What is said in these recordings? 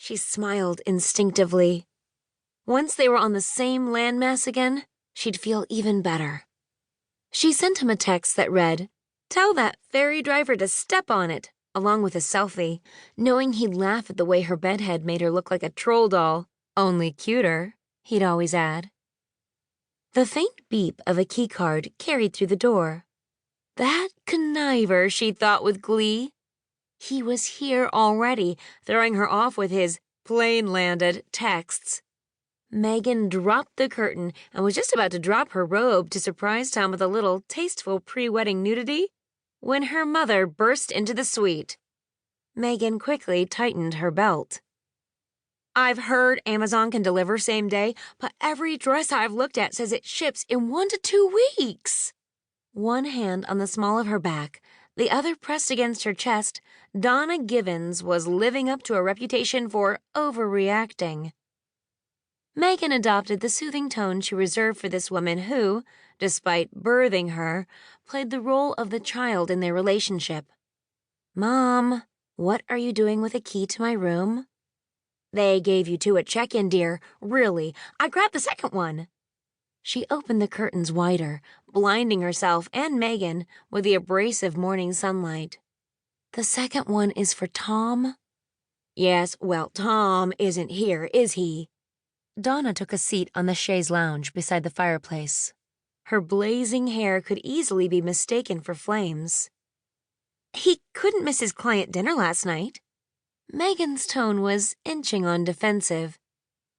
She smiled instinctively. Once they were on the same landmass again, she'd feel even better. She sent him a text that read, "Tell that ferry driver to step on it," along with a selfie, knowing he'd laugh at the way her bedhead made her look like a troll doll. Only cuter, he'd always add. The faint beep of a keycard carried through the door. That conniver, she thought with glee. He was here already, throwing her off with his plane landed texts. Megan dropped the curtain and was just about to drop her robe to surprise Tom with a little tasteful pre-wedding nudity when her mother burst into the suite. Megan quickly tightened her belt. "I've heard Amazon can deliver same day, but every dress I've looked at says it ships in 1 to 2 weeks. One hand on the small of her back, the other pressed against her chest, Donna Givens was living up to a reputation for overreacting. Megan adopted the soothing tone she reserved for this woman who, despite birthing her, played the role of the child in their relationship. "Mom, what are you doing with a key to my room?" "They gave you 2 at check-in, dear. Really, I grabbed the second one." She opened the curtains wider, blinding herself and Megan with the abrasive morning sunlight. "The second one is for Tom?" "Yes, well, Tom isn't here, is he?" Donna took a seat on the chaise lounge beside the fireplace. Her blazing hair could easily be mistaken for flames. "He couldn't miss his client dinner last night." Megan's tone was inching on defensive.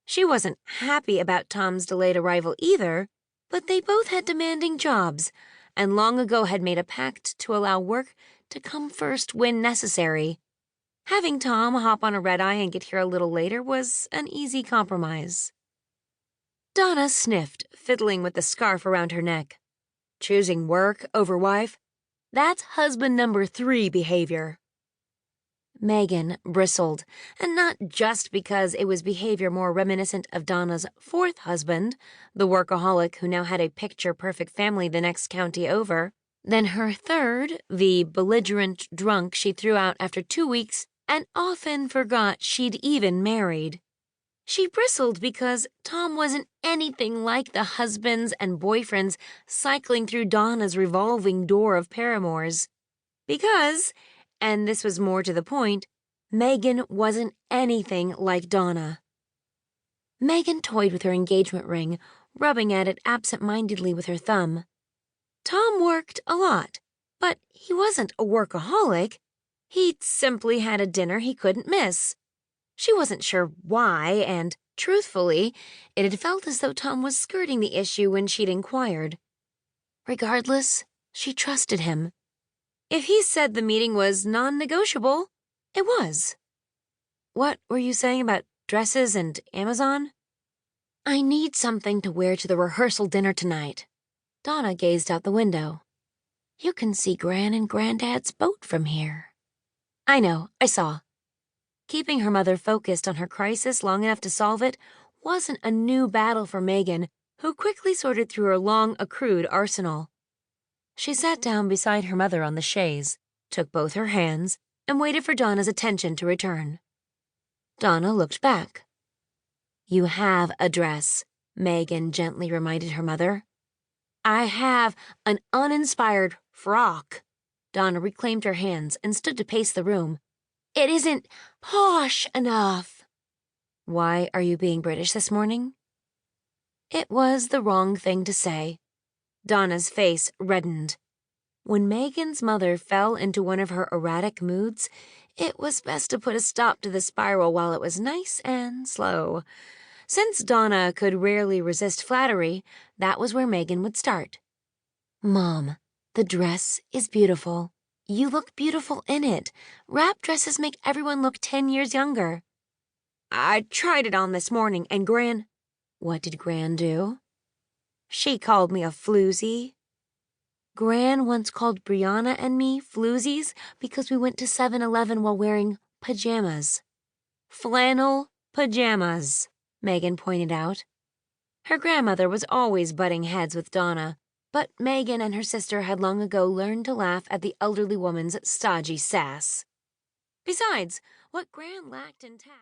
She wasn't happy about Tom's delayed arrival either, but they both had demanding jobs, and long ago had made a pact to allow work to come first when necessary. Having Tom hop on a red-eye and get here a little later was an easy compromise. Donna sniffed, fiddling with the scarf around her neck. Choosing work over wife? That's husband number 3 behavior. Megan bristled, and not just because it was behavior more reminiscent of Donna's 4th husband, the workaholic who now had a picture-perfect family the next county over, than her 3rd, the belligerent drunk she threw out after 2 weeks and often forgot she'd even married. She bristled because Tom wasn't anything like the husbands and boyfriends cycling through Donna's revolving door of paramours. Because, and this was more to the point, Megan wasn't anything like Donna. Megan toyed with her engagement ring, rubbing at it absent-mindedly with her thumb. Tom worked a lot, but he wasn't a workaholic. He'd simply had a dinner he couldn't miss. She wasn't sure why, and, truthfully, it had felt as though Tom was skirting the issue when she'd inquired. Regardless, she trusted him. If he said the meeting was non-negotiable, it was. "What were you saying about dresses and Amazon?" "I need something to wear to the rehearsal dinner tonight." Donna gazed out the window. "You can see Gran and Granddad's boat from here." "I know, I saw." Keeping her mother focused on her crisis long enough to solve it wasn't a new battle for Megan, who quickly sorted through her long, accrued arsenal. She sat down beside her mother on the chaise, took both her hands, and waited for Donna's attention to return. Donna looked back. "You have a dress," Megan gently reminded her mother. "I have an uninspired frock." Donna reclaimed her hands and stood to pace the room. "It isn't posh enough." "Why are you being British this morning?" It was the wrong thing to say. Donna's face reddened. When Megan's mother fell into one of her erratic moods, it was best to put a stop to the spiral while it was nice and slow. Since Donna could rarely resist flattery, that was where Megan would start. "Mom, the dress is beautiful. You look beautiful in it. Wrap dresses make everyone look 10 years younger." "I tried it on this morning, and Gran—" "What did Gran do?" "She called me a floozy." "Gran once called Brianna and me floozies because we went to 7-Eleven while wearing pajamas." "Flannel pajamas," Megan pointed out. Her grandmother was always butting heads with Donna, but Megan and her sister had long ago learned to laugh at the elderly woman's stodgy sass. Besides, what Gran lacked in tact